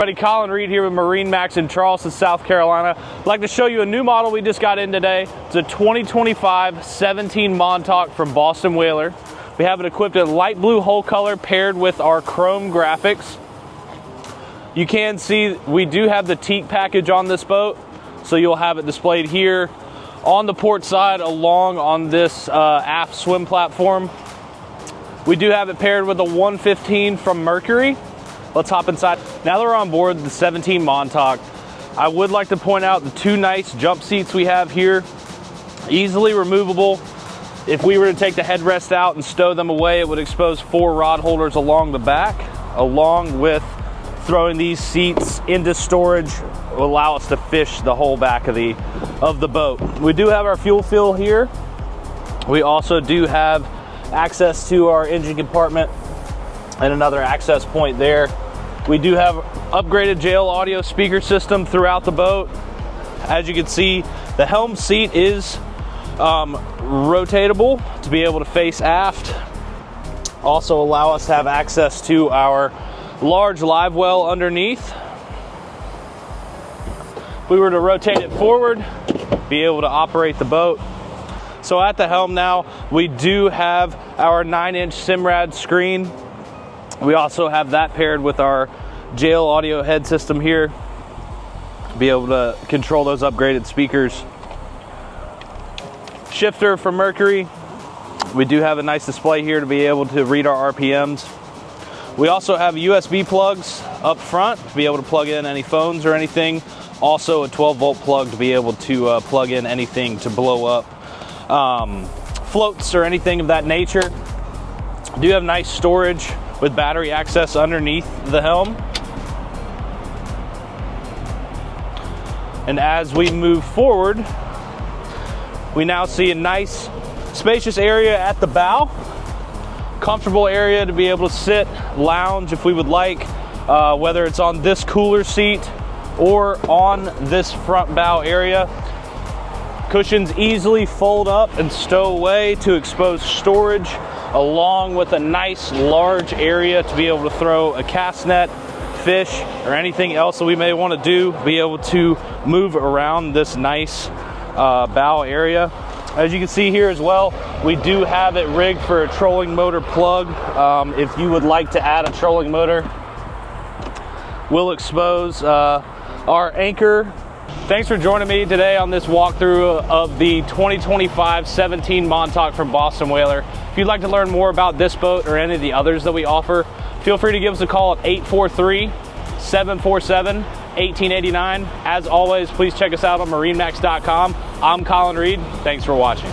Buddy Colin Reed here with MarineMax in Charleston, South Carolina. I'd like to show you a new model we just got in today. It's a 2025 17 Montauk from Boston Whaler. We have it equipped in light blue hull color paired with our chrome graphics. You can see we do have the teak package on this boat, so you'll have it displayed here on the port side along on this aft swim platform. We do have it paired with a 115 from Mercury. Let's hop inside. Now that we're on board the 17 Montauk, I would like to point out the two nice jump seats we have here. Easily removable. If we were to take the headrest out and stow them away, it would expose 4 rod holders along the back, along with throwing these seats into storage will allow us to fish the whole back of the boat. We do have our fuel fill here. We also do have access to our engine compartment and another access point there. We do have upgraded JL audio speaker system throughout the boat. As you can see, the helm seat is rotatable to be able to face aft. Also allow us to have access to our large live well underneath. If we were to rotate it forward, be able to operate the boat. So at the helm now, we do have our 9-inch Simrad screen. We also have that paired with our JL audio head system here to be able to control those upgraded speakers. Shifter from Mercury. We do have a nice display here to be able to read our RPMs. We also have USB plugs up front to be able to plug in any phones or anything. Also a 12-volt plug to be able to plug in anything to blow up floats or anything of that nature. Do have nice storage with battery access underneath the helm. And as we move forward, we now see a nice spacious area at the bow. Comfortable area to be able to sit, lounge if we would like, whether it's on this cooler seat or on this front bow area. Cushions easily fold up and stow away to expose storage, along with a nice large area to be able to throw a cast net, fish, or anything else that we may want to do, be able to move around this nice bow area. As you can see here as well, we do have it rigged for a trolling motor plug. If you would like to add a trolling motor, we'll expose our anchor. Thanks for joining me today on this walkthrough of the 2025 17 Montauk from Boston Whaler. If you'd like to learn more about this boat or any of the others that we offer, feel free to give us a call at 843-747-1889. As always, please check us out on MarineMax.com. I'm Colin Reed. Thanks for watching.